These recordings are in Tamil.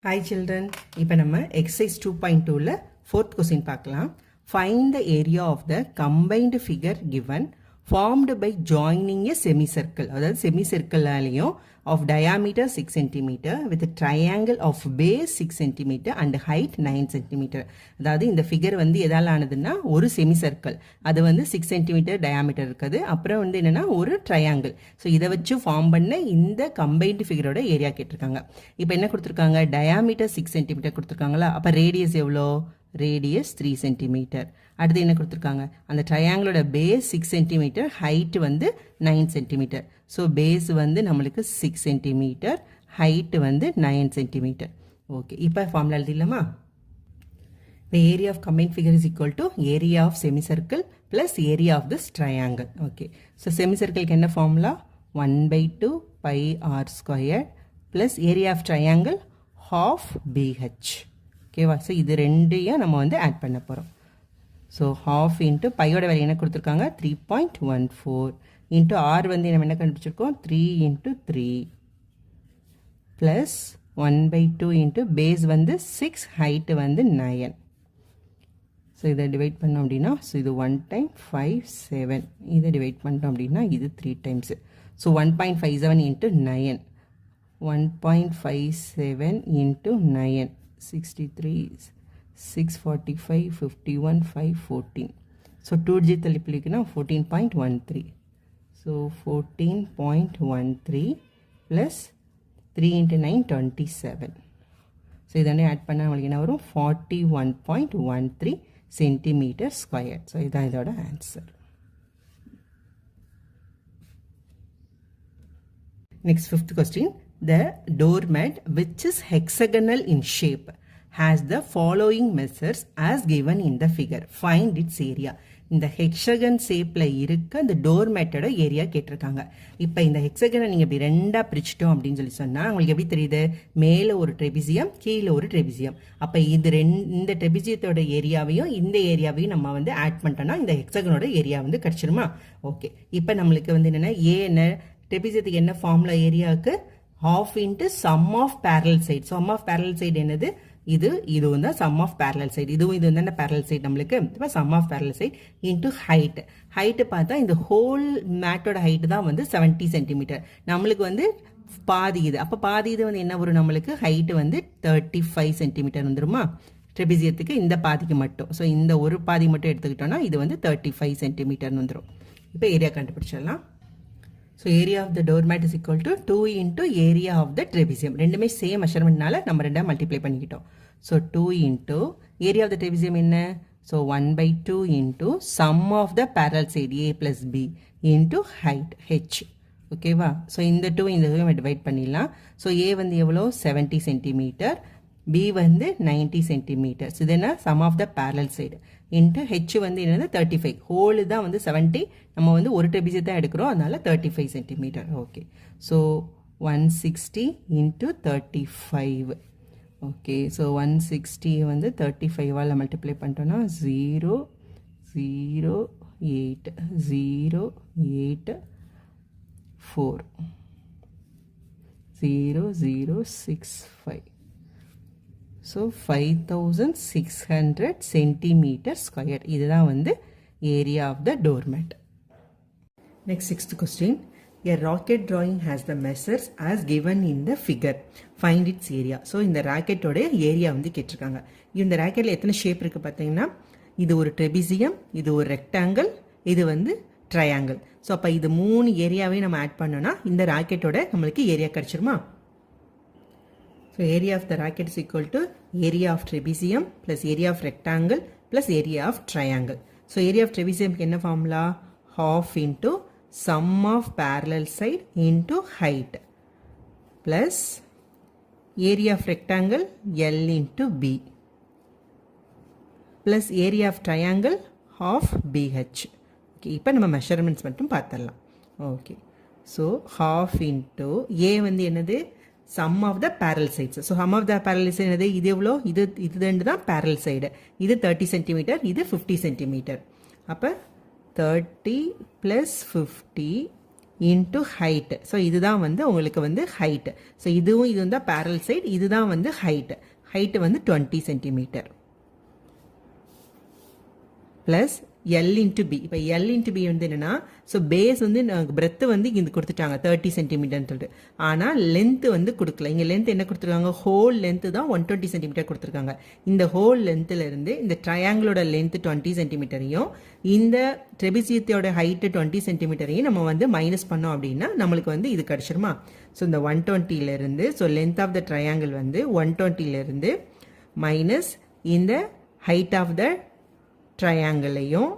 Hi children, இப்போ நம்ம exercise 2.2ல fourth question பார்க்கலாம். Find the area of the combined figure given formed by joining a semicircle. அதாவது semicircle-லையும் of diameter 6 cm with a triangle of base 6 cm and height 9 cm. அதாவது இந்த ஃபிகர் வந்து எதால் ஆனதுன்னா ஒரு செமிசர்க்கிள், அது வந்து 6 cm டயாமீட்டர் இருக்குது. அப்புறம் வந்து என்னன்னா ஒரு ட்ரையாங்கிள். ஸோ இதை வச்சு ஃபார்ம் பண்ண இந்த கம்பைன்டு ஃபிகரோட ஏரியா கேட்டிருக்காங்க. இப்போ என்ன கொடுத்துருக்காங்க, டயாமீட்டர் 6 cm கொடுத்துருக்காங்களா, அப்போ ரேடியஸ் எவ்வளோ, ரேடியஸ் 3 cm. அடுத்து என்ன கொடுத்துருக்காங்க, அந்த ட்ரையாங்கிளோட பேஸ் 6 cm, ஹைட் வந்து 9 cm. ஸோ பேஸ் வந்து நம்மளுக்கு 6 cm, ஹைட்டு வந்து 9 cm. ஓகே, இப்போ formula எழுதிடலாமா. The area of combined figure is equal to area of semicircle plus area of this triangle. Okay, so semicircle என்ன formula, 1/2 pi r squared plus area of triangle half bh. ஓகேவா, ஸோ இது ரெண்டையும் நம்ம வந்து ஆட் பண்ண போகிறோம். ஸோ half இன்ட்டு பையோட வேலை என்ன கொடுத்துருக்காங்க, 3.14 இன்ட்டு ஆர் வந்து நம்ம என்ன கண்டுபிடிச்சிருக்கோம், 3 × 3 ப்ளஸ் 1/2 இன்ட்டு பேஸ் வந்து 6, ஹைட்டு வந்து 9. ஸோ இதை டிவைட் பண்ணோம் அப்படின்னா, ஸோ இது 1 டைம் 5 7, இதை டிவைட் பண்ணிட்டோம் அப்படின்னா இது 3 times. So 1.57 into 9, 1.57 into 9, 63, 645, 51, 5, 14. So 2G தள்ளிப்பிடிக்குன்னா 14.13. So 14.13 plus 3 × 9 27. So இதனை ஆட் பண்ணால் நம்மளுக்கு என்ன வரும், 41.13 centimeter square. ஸோ இதுதான் இதோட answer. Next, fifth question. The doormat, which is hexagonal in shape, has the following measures as given in the figure. Find its area. இந்த ஹெக்ஸகன் ஷேப்பில் இருக்க இந்த டோர்மேட்டோட ஏரியா கேட்டிருக்காங்க. இப்போ இந்த ஹெக்ஸகனை நீங்கள் இப்படி ரெண்டாக பிரிச்சிட்டோம் அப்படின்னு சொன்னால் உங்களுக்கு எப்படி தெரியுது, மேலே ஒரு ட்ரெபிசியம், கீழே ஒரு ட்ரெபிசியம். அப்போ இது இந்த ட்ரெபிசியத்தோட ஏரியாவையும் இந்த ஏரியாவையும் நம்ம வந்து ஆட் பண்ணிட்டோம்னா இந்த ஹெக்ஸகனோட ஏரியா வந்து கிடச்சிருமா. ஓகே, இப்போ நம்மளுக்கு வந்து என்னென்னா என்ன ட்ரெபிசியத்துக்கு என்ன ஃபார்முலா ஏரியாவுக்கு, half into sum of parallel side. Sum of parallel side என்னது, இது வந்து சம் ஆஃப் பேரலல் சைடு, இதுவும் இது வந்து பேரலல் சைடு நம்மளுக்கு. இப்போ sum of parallel side into height. Height பார்த்தா இந்த ஹோல் மேட்டோட ஹைட்டு தான் வந்து 70 cm. நம்மளுக்கு வந்து பாதி இது, அப்போ பாதி இது வந்து என்ன வரும், நம்மளுக்கு ஹைட்டு வந்து 35 cm வந்துருமா ட்ரெபிசியத்துக்கு, இந்த பாதிக்கு மட்டும். ஸோ இந்த ஒரு பாதி மட்டும் எடுத்துக்கிட்டோம்னா இது வந்து 35 cm வந்துடும். இப்போ ஏரியா கண்டுபிடிச்சிடலாம். So area of the doormat is equal to 2 into area of the trapezium. ரெண்டுமே சேம் மெஷர்மெண்ட்னால நம்ம ரெண்டாக மல்டிப்ளை பண்ணிக்கிட்டோம். So 2 into area of the trapezium என்ன, so 1/2 into sum of the parallel side a + b into height h. ஓகேவா, ஸோ இந்த 2 இந்த நம்ம டிவைட் பண்ணிடலாம். ஸோ a வந்து எவ்வளோ, 70 cm, b வந்து 90 cm. இது என்ன, sum of the parallel side into H வந்து என்னது 35. ஹோலு தான் வந்து 70, நம்ம வந்து ஒரு ட்ரெபிசியம் தான் எடுக்கிறோம், அதனால 35 cm. Okay, so 160 into 35. Okay, so 160 வந்து 35ஆல் மல்டிப்ளை பண்ணிட்டோன்னா 0 0 8 0 8 4 0 0 6 5. So 5600 centimeter square. இதுதான் வந்து area of the doormat. Next, sixth question. A rocket drawing has the measures as given in the figure. Find its area. So இந்த ராக்கெட்டோட ஏரியா வந்து கேட்டிருக்காங்க. இந்த ராக்கெட்டில் எத்தனை ஷேப் இருக்குது பார்த்தீங்கன்னா, இது ஒரு ட்ரெபிசியம், இது ஒரு ரெக்டாங்கிள், இது வந்து ட்ரையாங்கிள். ஸோ அப்போ இது 3 ஏரியாவையும் நம்ம ஆட் பண்ணோன்னா இந்த ராக்கெட்டோட நம்மளுக்கு area கிடச்சிருமா. So area of the rocket is equal to area of trapezium plus area of rectangle plus area of triangle. So area of trapezium என்ன formula, half into sum of parallel side into height plus area of rectangle L into B plus area of triangle half BH. Okay, இப்போ நம்ம measurements மட்டும் பார்த்தரலாம். Okay, so half into A வந்து என்னது, sum of the parallel sides. So sum of the parallel side என்னது, இது எவ்வளோ, இது ரெண்டு தான் parallel side. இது 30 cm, இது 50 cm. அப்போ 30 + 50 இன்ட்டு ஹைட். ஸோ இதுதான் வந்து உங்களுக்கு வந்து ஹைட். ஸோ இதுவும் இது வந்து பேரல் சைடு, இதுதான் வந்து ஹைட். ஹைட்டு வந்து 20 centimetre plus L into B. இப்போ எல் இன்ட்டு பி வந்து என்னென்னா, ஸோ பேஸ் வந்து பிரெத்து வந்து இங்கே கொடுத்துட்டாங்க 30 சென்டிமீட்டர்னு சொல்லிட்டு. ஆனால் லென்த்து வந்து கொடுக்கல. இங்கே லென்த் என்ன கொடுத்துருக்காங்க, ஹோல் லென்த்து தான் 120 சென்டிமீட்டர் கொடுத்துருக்காங்க. இந்த ஹோல் லென்த்துலேருந்து இந்த ட்ரையாங்கிளோட லென்த்து 20 சென்டிமீட்டரையும் இந்த ட்ரெபிசியத்தோட ஹைட்டு 20 சென்டிமீட்டரையும் நம்ம வந்து மைனஸ் பண்ணோம் அப்படின்னா நம்மளுக்கு வந்து இது கிடச்சிருமா. ஸோ இந்த 120லேருந்து, so length of the triangle வந்து 120லேருந்து மைனஸ் இந்த ஹைட் ஆஃப் த ட்ரையாங்கிளையும்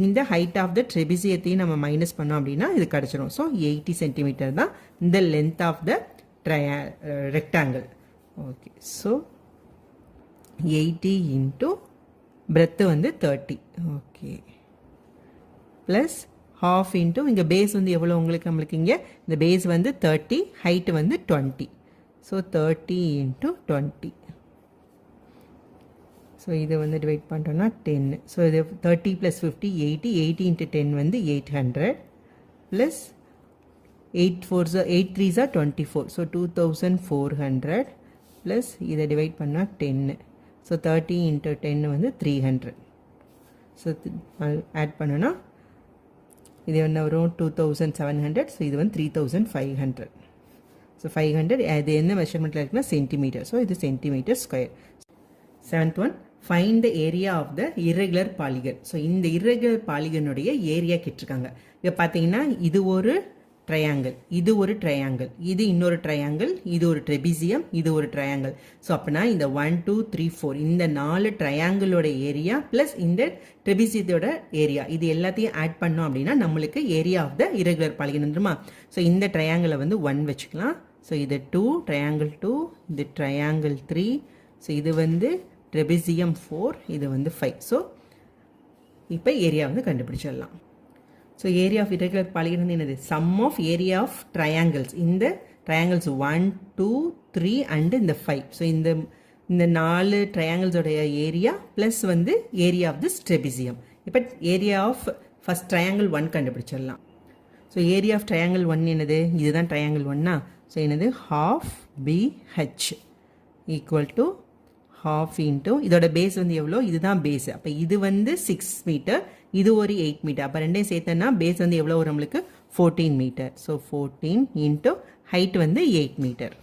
இந்த ஹைட் ஆஃப் த ட்ரெபிசியத்தையும் நம்ம மைனஸ் பண்ணோம் அப்படின்னா இது கிடச்சிரும். ஸோ 80 சென்டிமீட்டர் தான் இந்த length of the rectangle. Okay, so 80 into breadth வந்து 30. ஓகே, ப்ளஸ் ஹாஃப் இன்ட்டு இங்கே பேஸ் வந்து எவ்வளோ நம்மளுக்கு இங்கே இந்த பேஸ் வந்து 30, ஹைட்டு வந்து 20. So 30 into 20. ஸோ இதை வந்து டிவைட் பண்ணிட்டோம்னா 10. ஸோ இது 30 + 50 80. 80 × 10 வந்து 800 ப்ளஸ் 8 3s 24. ஸோ 2400 ப்ளஸ் இதை டிவைட் பண்ணால் 10. ஸோ 30 × 10 வந்து 300. ஸோ ஆட் பண்ணோன்னா இது என்ன வரும் 2700. ஸோ இது வந்து 3500. ஸோ 500 அது என்ன மெஷர்மெண்ட்டில் இருக்குன்னா சென்டிமீட்டர். ஸோ இது centimetre square. 7th one, find the area of the irregular polygon. So இந்த irregular polygonனுடைய ஏரியா கேட்டிருக்காங்க. இப்போ பார்த்தீங்கன்னா இது ஒரு ட்ரையாங்கிள், இது ஒரு ட்ரையாங்கிள், இது இன்னொரு ட்ரையாங்கிள், இது ஒரு ட்ரெபிசியம், இது ஒரு ட்ரையாங்கிள். ஸோ அப்படின்னா இந்த 1 2 3 4 இந்த 4 ட்ரையாங்கிளோட ஏரியா ப்ளஸ் இந்த ட்ரெபிசியத்தோட ஏரியா இது எல்லாத்தையும் ஆட் பண்ணோம் அப்படின்னா நம்மளுக்கு area of the irregular polygon வந்துருமா. ஸோ இந்த ட்ரையாங்கிளை வந்து 1 வச்சுக்கலாம். ஸோ இது 2 ட்ரையாங்கிள் 2, இது ட்ரையாங்கிள் 3, ஸோ இது வந்து ட்ரெபிசியம் 4, இது வந்து 5. ஸோ இப்போ ஏரியா வந்து கண்டுபிடிச்சிடலாம். So area of irregular polygon வந்து என்னது, sum of area of triangles. இந்த ட்ரையாங்கிள்ஸ் 1 2 3 அண்டு இந்த 5. ஸோ இந்த 4 ட்ரையாங்கிள்ஸோடைய ஏரியா ப்ளஸ் வந்து ஏரியா ஆஃப் திஸ் ட்ரெபிசியம். இப்போ ஏரியா ஆஃப் ஃபஸ்ட் ட்ரையாங்கிள் 1 கண்டுபிடிச்சிடலாம். ஸோ ஏரியா ஆஃப் ட்ரையாங்கிள் 1 என்னது, இதுதான் ட்ரையாங்கிள் 1. ஸோ என்னது half BH equal to half into இதோட பேஸ் வந்து எவ்வளோ, இதுதான் பேஸ். அப்போ இது வந்து 6 மீட்டர், இது ஒரு 8 மீட்டர். அப்போ ரெண்டையும் சேர்த்தோன்னா பேஸ் வந்து எவ்வளோ வரும் நம்மளுக்கு 14 மீட்டர். ஸோ 14 இன்ட்டு ஹைட் வந்து 8 மீட்டர்.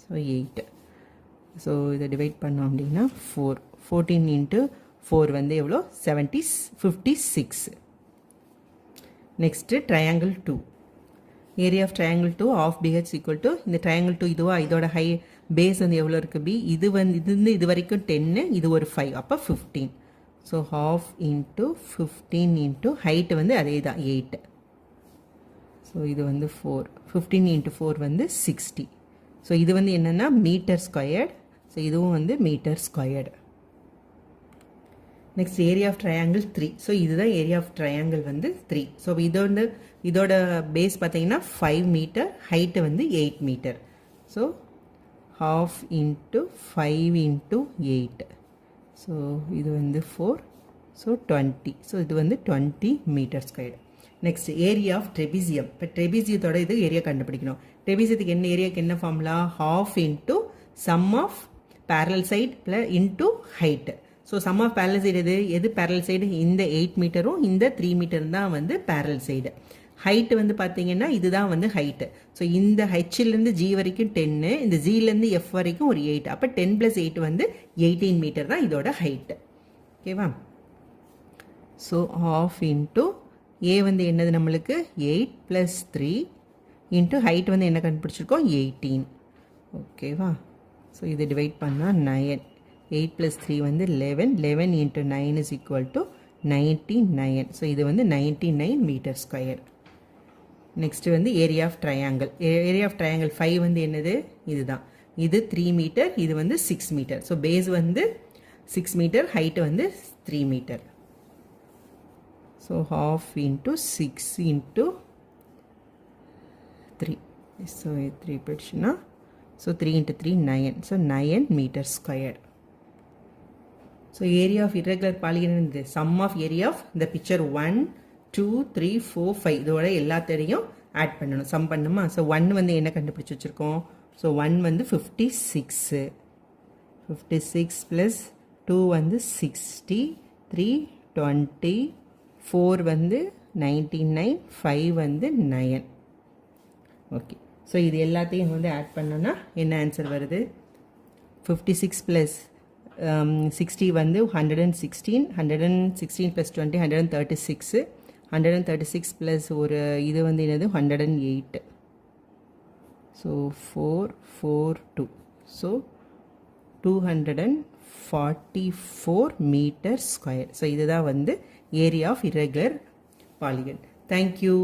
ஸோ 8. ஸோ இதை டிவைட் பண்ணோம் அப்படின்னா 4. 14 இன்ட்டு 4 வந்து எவ்வளோ 56. Next triangle 2. Area of triangle 2 of BH equal to இந்த ட்ரையாங்கிள் 2 இதுவா, இதோட பேஸ் வந்து எவ்வளோ இருக்குது B, இது வந்து இது வரைக்கும் 10, இது ஒரு 5, அப்போ 15. So half into 15 into height வந்து அதே தான் 8. ஸோ இது வந்து 4. 15 இன்ட்டு 4 வந்து 60. ஸோ இது வந்து என்னென்னா மீட்டர் ஸ்கொயர்டு. ஸோ இதுவும் வந்து metre squared. Next area of triangle 3. So இதுதான் ஏரியா ஆஃப் ட்ரையாங்கிள் வந்து 3. ஸோ இதோட பேஸ் பார்த்தீங்கன்னா 5 மீட்டர், ஹைட்டு வந்து 8 metre. So half into 5 into 8. So இது வந்து 4. ஸோ 20. ஸோ இது வந்து 20 metre square. Next area of trapezium. இப்போ ட்ரெபிசியத்தோட இது ஏரியா கண்டுபிடிக்கணும். ட்ரெபிசியத்துக்கு என்ன ஏரியாவுக்கு என்ன formula, half into sum of parallel side into height. So sum of parallel side எது பேரலல் சைடு, இந்த 8 மீட்டரும் இந்த 3 மீட்டரும் தான் வந்து பேரலல் சைடு. ஹைட்டு வந்து பார்த்தீங்கன்னா இதுதான் வந்து ஹைட்டு. ஸோ இந்த ஹெச்லேருந்து ஜி வரைக்கும் 10, இந்த ஜிலேருந்து எஃப் வரைக்கும் ஒரு 8. அப்போ 10 + 8 வந்து 18 மீட்டர் தான் இதோட ஹைட்டு. ஓகேவா. ஸோ half இன்ட்டு ஏ வந்து என்னது நம்மளுக்கு 8 + 3 இன்ட்டு ஹைட் வந்து என்ன கண்டுபிடிச்சிருக்கோம் 18. ஓகேவா. ஸோ இதை டிவைட் பண்ணால் 9. 8 + 3 வந்து 11. 11 into 9 is equal to 99. So இது வந்து 99 மீட்டர் ஸ்கொயர். நெக்ஸ்ட்டு வந்து area of triangle. Area of triangle 5 வந்து என்னது, இதுதான். இது 3 மீட்டர், இது வந்து 6 மீட்டர். ஸோ பேஸ் வந்து 6 மீட்டர், ஹைட்டு வந்து 3 metre. So half into 6 into 3. So 3 போயிடுச்சுன்னா so 3 into 3 9. So 9 metre square. So area of irregular polygon இந்த சம் ஆஃப் ஏரியா ஆஃப் இந்த பிக்சர் 1 2 3 4 5 இதோட எல்லாத்தையும் ஆட் பண்ணணும், சம் பண்ணுமா? ஸோ 1 வந்து என்ன கண்டுபிடிச்சி வச்சுருக்கோம்? ஸோ 1 வந்து 56, 56 ப்ளஸ் 2 வந்து 60, 3 20, 4 வந்து 99, 5 வந்து 9. ஓகே, ஸோ இது எல்லாத்தையும் வந்து ஆட் பண்ணோன்னா என்ன ஆன்சர் வருது? 56 ப்ளஸ் 60 வந்து 116, 116 ப்ளஸ் 20 136, 136 ப்ளஸ் ஒரு இது வந்து என்னது 108. So 4 4 2, so 244 metre square. So இதுதான் வந்து area of irregular polygon. Thank you.